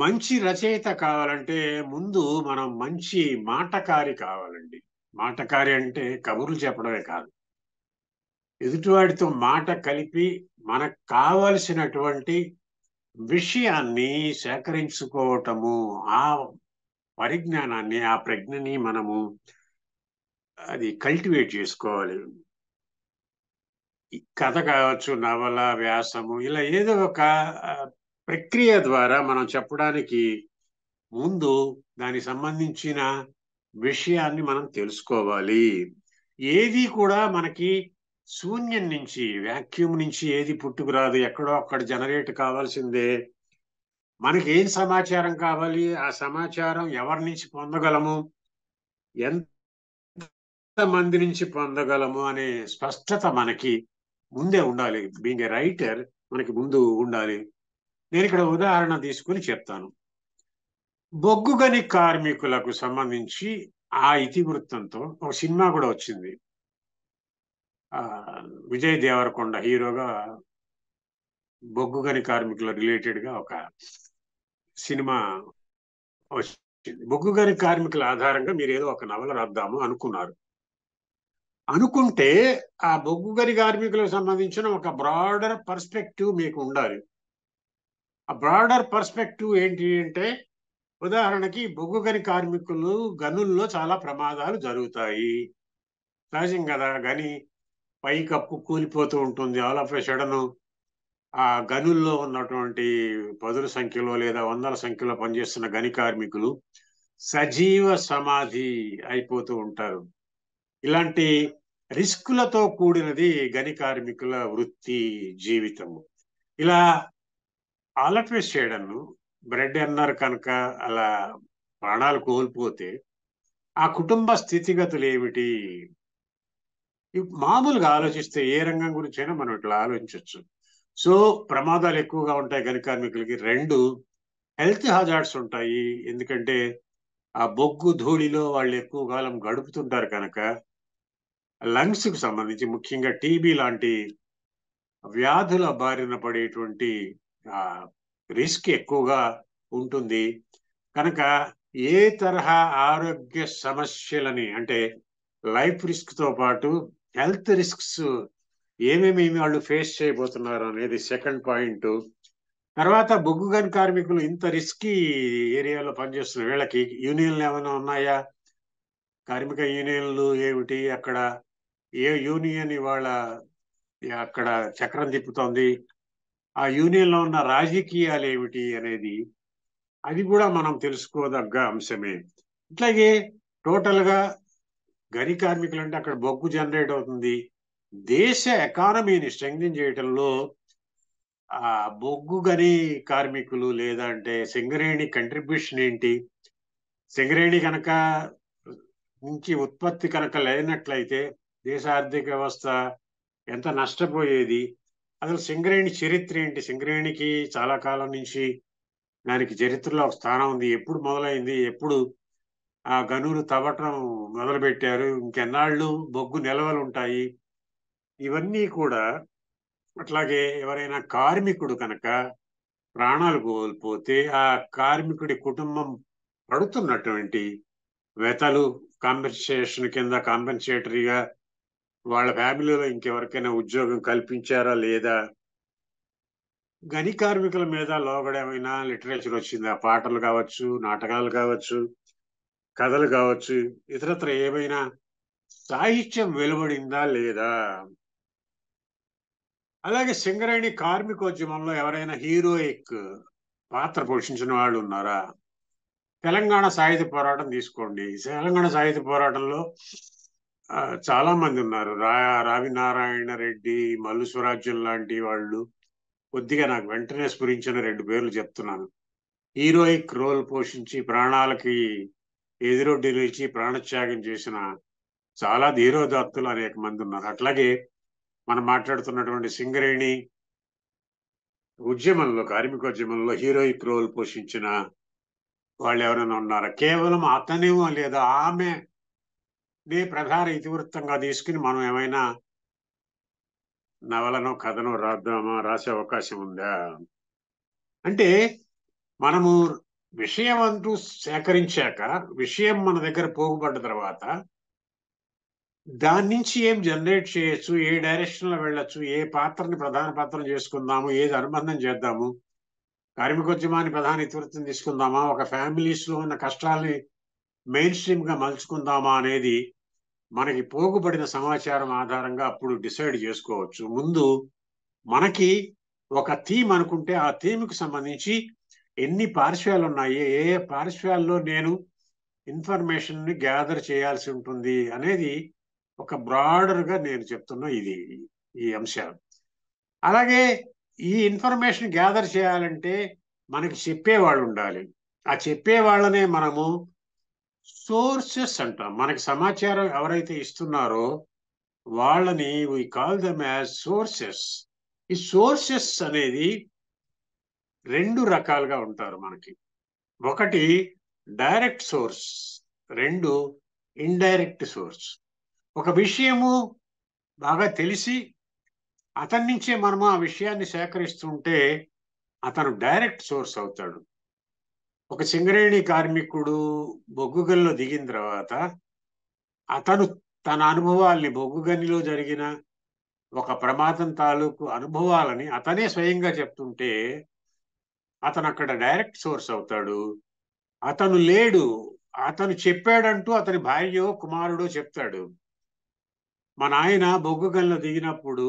మంచి రచయిత కావాలంటే ముందు మనం మంచి మాటకారి కావాలండి. మాటకారి అంటే కబుర్లు చెప్పడమే కాదు. ఎదుటివాడితో మాట కలిపి మనకు కావలసినటువంటి విషయాన్ని సేకరించుకోవటము, ఆ పరిజ్ఞానాన్ని, ఆ ప్రజ్ఞని మనము అది కల్టివేట్ చేసుకోవాలి. ఈ కథ కావచ్చు, నవల, వ్యాసము ఇలా ఏదో ఒక ఆ, ప్రక్రియ ద్వారా మనం చెప్పడానికి ముందు దానికి సంబంధించిన విషయాన్ని మనం తెలుసుకోవాలి. ఏది కూడా మనకి శూన్యం నుంచి, వాక్యూమ్ నుంచి ఏది పుట్టుకురాదు. ఎక్కడో అక్కడ జనరేట్ కావాల్సిందే. మనకి ఏం సమాచారం కావాలి, ఆ సమాచారం ఎవరి నుంచి పొందగలము, ఎంత మంది నుంచి పొందగలము అనే స్పష్టత మనకి ముందే ఉండాలి. బీయింగ్ ఏ రైటర్ మనకి ముందు ఉండాలి. నేను ఇక్కడ ఉదాహరణ తీసుకుని చెప్తాను. బొగ్గు గని కార్మికులకు సంబంధించి ఆ ఇతివృత్తంతో ఒక సినిమా కూడా వచ్చింది. ఆ విజయ్ దేవరకొండ హీరోగా బొగ్గు గని కార్మికుల రిలేటెడ్ గా ఒక సినిమా వచ్చింది. బొగ్గు గని కార్మికుల ఆధారంగా మీరు ఏదో ఒక నవల రాద్దాము అనుకున్నారు. అనుకుంటే ఆ బొగ్గు గని కార్మికులకు సంబంధించిన ఒక బ్రాడర్ పర్స్పెక్టివ్ మీకు ఉండాలి. ఆ బ్రాడర్ పర్స్పెక్టివ్ ఏంటి అంటే, ఉదాహరణకి బొగ్గు గని కార్మికులు గనుల్లో చాలా ప్రమాదాలు జరుగుతాయి. సహజం కదా, గని పైకప్పు కూలిపోతూ ఉంటుంది. ఆల్ ఆఫ్ ఎ సడన్ ఆ గనుల్లో ఉన్నటువంటి పదుల సంఖ్యలో లేదా వందల సంఖ్యలో పనిచేస్తున్న గని కార్మికులు సజీవ సమాధి అయిపోతూ ఉంటారు. ఇలాంటి రిస్కులతో కూడినది గని కార్మికుల వృత్తి, జీవితము. ఇలా ఆలట్వేస్ చేయడం, బ్రెడ్ ఎన్నర్ కనుక అలా ప్రాణాలు కోల్పోతే ఆ కుటుంబ స్థితిగతులు ఏమిటి? మామూలుగా ఆలోచిస్తే ఏ రంగం గురించైనా మనం ఇట్లా ఆలోచించవచ్చు. సో ప్రమాదాలు ఎక్కువగా ఉంటాయి గని కార్మికులకి. రెండు, హెల్త్ హజార్డ్స్ ఉంటాయి. ఎందుకంటే ఆ బొగ్గు ధూళిలో వాళ్ళు ఎక్కువ కాలం గడుపుతుంటారు కనుక లంగ్స్ కు సంబంధించి ముఖ్యంగా టీబీ లాంటి వ్యాధుల బారిన పడేటువంటి ఆ రిస్క్ ఎక్కువగా ఉంటుంది. కనుక ఏ తరహా ఆరోగ్య సమస్యలని, అంటే లైఫ్ రిస్క్ తో పాటు హెల్త్ రిస్క్స్ ఏమేమి వాళ్ళు ఫేస్ చేయబోతున్నారు అనేది సెకండ్ పాయింట్. తర్వాత బొగ్గు గని కార్మికులు ఇంత రిస్కీ ఏరియాలో పనిచేస్తున్న వీళ్ళకి యూనియన్లు ఏమైనా ఉన్నాయా? కార్మిక యూనియన్లు ఏమిటి? అక్కడ ఏ యూనియన్ ఇవాళ అక్కడ చక్రం తిప్పుతోంది? ఆ యూనియన్ లో ఉన్న రాజకీయాలు ఏమిటి అనేది అది కూడా మనం తెలుసుకోదగ్గ అంశమే. ఇట్లాగే టోటల్ గా గని కార్మికులు అంటే అక్కడ బొగ్గు జనరేట్ అవుతుంది. దేశ ఎకానమీని స్ట్రెంగ్థెన్ చేయడంలో ఆ బొగ్గు గని కార్మికులు లేదా అంటే సింగరేణి కంట్రిబ్యూషన్ ఏంటి? సింగరేణి కనుక నుంచి ఉత్పత్తి కనుక లేనట్లయితే దేశ ఆర్థిక వ్యవస్థ ఎంత నష్టపోయేది? అసలు సింగరేణి చరిత్ర ఏంటి? సింగరేణికి చాలా కాలం నుంచి దానికి చరిత్రలో ఒక స్థానం ఉంది. ఎప్పుడు మొదలైంది? ఎప్పుడు ఆ గనులు తవ్వటం మొదలు పెట్టారు? ఇంకెన్నాళ్ళు బొగ్గు నిల్వలు ఉంటాయి? ఇవన్నీ కూడా. అట్లాగే ఎవరైనా కార్మికుడు కనుక ప్రాణాలు కోల్పోతే ఆ కార్మికుడి కుటుంబం పడుతున్నటువంటి వెతలు కాంపెన్సేషన్ కింద కాంపెన్సేటరీగా వాళ్ళ ఫ్యామిలీలో ఇంకెవరికైనా ఉద్యోగం కల్పించారా లేదా? గని కార్మికుల మీద లోగడేమైనా లిటరేచర్ వచ్చిందా? పాటలు కావచ్చు, నాటకాలు కావచ్చు, కథలు కావచ్చు, ఇతరత్ర ఏమైనా సాహిత్యం వెలువడిందా లేదా? అలాగే సింగరేణి కార్మికోద్యమంలో ఎవరైనా హీరోయిక్ పాత్ర పోషించిన వాళ్ళు ఉన్నారా? తెలంగాణ సాయుధ పోరాటం తీసుకోండి. తెలంగాణ సాయుధ పోరాటంలో చాలా మంది ఉన్నారు. రావి నారాయణ రెడ్డి, మల్లు స్వరాజ్యం లాంటి వాళ్ళు. కొద్దిగా నాకు వెంటనే స్ఫురించిన రెండు పేర్లు చెప్తున్నాను. హీరోయిక్ రోల్ పోషించి ప్రాణాలకి ఎదురొడ్డి నిలిచి ప్రాణత్యాగం చేసిన చాలా ధీరోదాత్తులు అనేక మంది ఉన్నారు. అట్లాగే మనం మాట్లాడుతున్నటువంటి సింగరేణి ఉద్యమంలో, కార్మికోద్యమంలో హీరోయిక్ రోల్ పోషించిన వాళ్ళు ఎవరైనా ఉన్నారా? కేవలం అతనేమో లేదా ఆమె నే ప్రధాన ఇతివృత్తంగా తీసుకుని మనం ఏమైనా నవలను, కథను రాద్దామా? రాసే అవకాశం ఉందా? అంటే మనము విషయం అంటూ సేకరించాక, విషయం మన దగ్గర పోగుపడ్డ తర్వాత దాని నుంచి ఏం జనరేట్ చేయొచ్చు, ఏ డైరెక్షన్ లో వెళ్ళొచ్చు, ఏ పాత్రని ప్రధాన పాత్రను చేసుకుందాము, ఏది అనుబంధం చేద్దాము, కార్మికోద్యమాన్ని ప్రధాన ఇతివృత్తం తీసుకుందామా, ఒక ఫ్యామిలీస్ లో ఉన్న కష్టాల్ని మెయిన్ స్ట్రీమ్ గా మలుచుకుందామా అనేది మనకి పోగుపడిన సమాచారం ఆధారంగా అప్పుడు డిసైడ్ చేసుకోవచ్చు. ముందు మనకి ఒక థీమ్ అనుకుంటే ఆ థీమ్కి సంబంధించి ఎన్ని పార్శ్వాలు ఉన్నాయి, ఏ ఏ పార్శ్వాల్లో నేను ఇన్ఫర్మేషన్ ని గ్యాదర్ చేయాల్సి ఉంటుంది అనేది ఒక బ్రాడర్ గా నేను చెప్తున్నా ఈ అంశాలు. అలాగే ఈ ఇన్ఫర్మేషన్ గ్యాదర్ చేయాలంటే మనకి చెప్పేవాళ్ళు ఉండాలి. ఆ చెప్పే వాళ్ళనే మనము సోర్సెస్ అంటాం. మనకి సమాచారం ఎవరైతే ఇస్తున్నారో వాళ్ళని we call them as sources. ఈ సోర్సెస్ అనేది రెండు రకాలుగా ఉంటారు మనకి. ఒకటి డైరెక్ట్ సోర్స్, రెండు ఇండైరెక్ట్ సోర్స్. ఒక విషయము బాగా తెలిసి అతని నుంచే మనము ఆ విషయాన్ని సేకరిస్తుంటే అతను డైరెక్ట్ సోర్స్ అవుతాడు. ఒక సింగరేణి కార్మికుడు బొగ్గుగనిలో దిగిన తర్వాత అతను తన అనుభవాల్ని, బొగ్గుగనిలో జరిగిన ఒక ప్రమాదం తాలూకు అనుభవాలని అతనే స్వయంగా చెప్తుంటే అతను అక్కడ డైరెక్ట్ సోర్స్ అవుతాడు. అతను లేడు, అతను చెప్పాడంటూ అతని భార్యో కుమారుడో చెప్తాడు. మా నాయన బొగ్గు గనిలో దిగినప్పుడు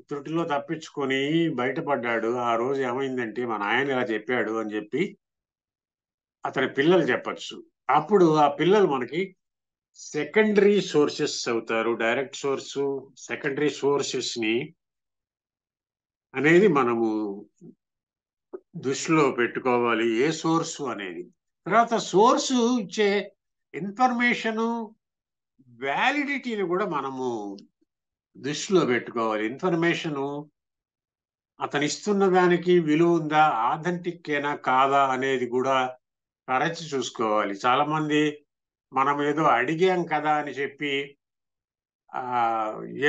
త్రుటిలో తప్పించుకొని బయటపడ్డాడు, ఆ రోజు ఏమైందంటే మా నాయన ఇలా చెప్పాడు అని చెప్పి అతని పిల్లలు చెప్పచ్చు. అప్పుడు ఆ పిల్లలు మనకి సెకండరీ సోర్సెస్ అవుతారు. డైరెక్ట్ సోర్సు, సెకండరీ సోర్సెస్ ని అనేది మనము దృష్టిలో పెట్టుకోవాలి, ఏ సోర్సు అనేది. తర్వాత సోర్సు ఇచ్చే ఇన్ఫర్మేషను వ్యాలిడిటీని కూడా మనము దృష్టిలో పెట్టుకోవాలి. ఇన్ఫర్మేషను అతను ఇస్తున్న దానికి విలువ ఉందా, ఆథెంటిక్ ఏనా కాదా అనేది కూడా తరచి చూసుకోవాలి. చాలా మంది మనం ఏదో అడిగాం కదా అని చెప్పి ఆ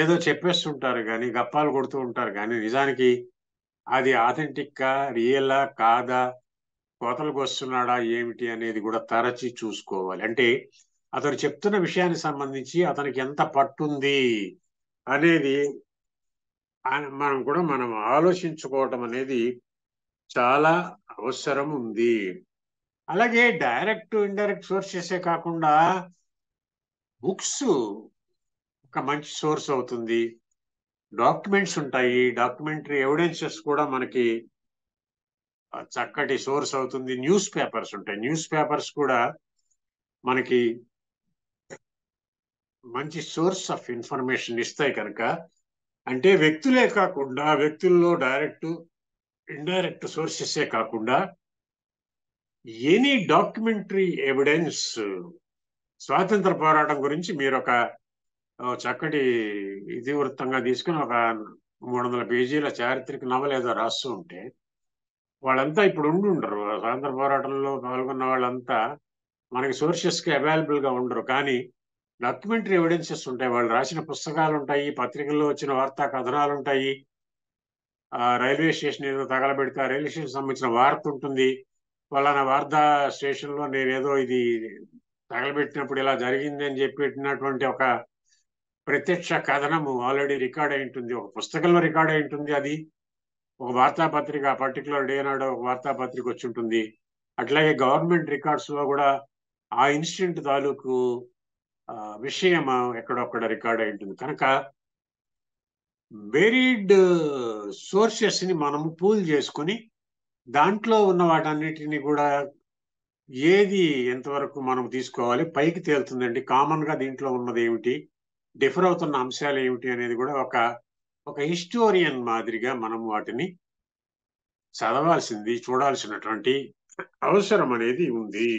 ఏదో చెప్పేస్తుంటారు, కానీ గప్పాలు కొడుతూ ఉంటారు, కానీ నిజానికి అది ఆథెంటిక్కా, రియలా కాదా, కోతలకు వస్తున్నాడా ఏమిటి అనేది కూడా తరచి చూసుకోవాలి. అంటే అతను చెప్తున్న విషయానికి సంబంధించి అతనికి ఎంత పట్టుంది అనేది మనం ఆలోచించుకోవటం అనేది చాలా అవసరం ఉంది. అలాగే డైరెక్ట్ ఇండైరెక్ట్ సోర్సెసే కాకుండా బుక్స్ ఒక మంచి సోర్స్ అవుతుంది. డాక్యుమెంట్స్ ఉంటాయి, డాక్యుమెంటరీ ఎవిడెన్సెస్ కూడా మనకి చక్కటి సోర్స్ అవుతుంది. న్యూస్ పేపర్స్ ఉంటాయి, న్యూస్ పేపర్స్ కూడా మనకి మంచి సోర్స్ ఆఫ్ ఇన్ఫర్మేషన్ ఇస్తాయి. కనుక అంటే వ్యక్తులే కాకుండా, వ్యక్తుల్లో డైరెక్ట్ ఇండైరెక్ట్ సోర్సెసే కాకుండా ఎనీ డాక్యుమెంటరీ ఎవిడెన్స్. స్వాతంత్ర పోరాటం గురించి మీరు ఒక చక్కటి ఇతివృత్తంగా తీసుకుని ఒక 300 పేజీల చారిత్రక నవల ఏదో రాస్తూ ఉంటే వాళ్ళంతా ఇప్పుడు ఉండరు. స్వాతంత్ర పోరాటంలో పాల్గొన్న వాళ్ళంతా మనకి సోర్సెస్కి అవైలబుల్గా ఉండరు, కానీ డాక్యుమెంటరీ ఎవిడెన్సెస్ ఉంటాయి. వాళ్ళు రాసిన పుస్తకాలు ఉంటాయి, పత్రికల్లో వచ్చిన వార్తా కథనాలు ఉంటాయి, రైల్వే స్టేషన్ ఏదో తగలబెడితే ఆ రైల్వే స్టేషన్ సంబంధించిన వార్త ఉంటుంది. వాళ్ళ వార్తా స్టేషన్లో నేనేదో ఇది తగలబెట్టినప్పుడు ఇలా జరిగింది అని చెప్పినటువంటి ఒక ప్రత్యక్ష కథనము ఆల్రెడీ రికార్డ్ అయి ఉంటుంది, ఒక పుస్తకంలో రికార్డ్ అయి ఉంటుంది. అది ఒక వార్తాపత్రిక, పర్టికులర్ డే నాడు ఒక వార్తాపత్రిక వచ్చి ఉంటుంది. అట్లాగే గవర్నమెంట్ రికార్డ్స్ లో కూడా ఆ ఇన్సిడెంట్ తాలూకు విషయం ఎక్కడొక్కడ రికార్డ్ అయి ఉంటుంది. కనుక వేరీడ్ సోర్సెస్ ని మనము పూల్ చేసుకుని దాంట్లో ఉన్న వాటన్నిటిని కూడా ఏది ఎంతవరకు మనం తీసుకోవాలి, పైకి తేలుతుందండి, కామన్ గా దీంట్లో ఉన్నది ఏమిటి, డిఫర్ అవుతున్న అంశాలు ఏమిటి అనేది కూడా ఒక హిస్టోరియన్ మాదిరిగా మనం వాటిని చదవాల్సింది, చూడాల్సినటువంటి అవసరం అనేది ఉంది.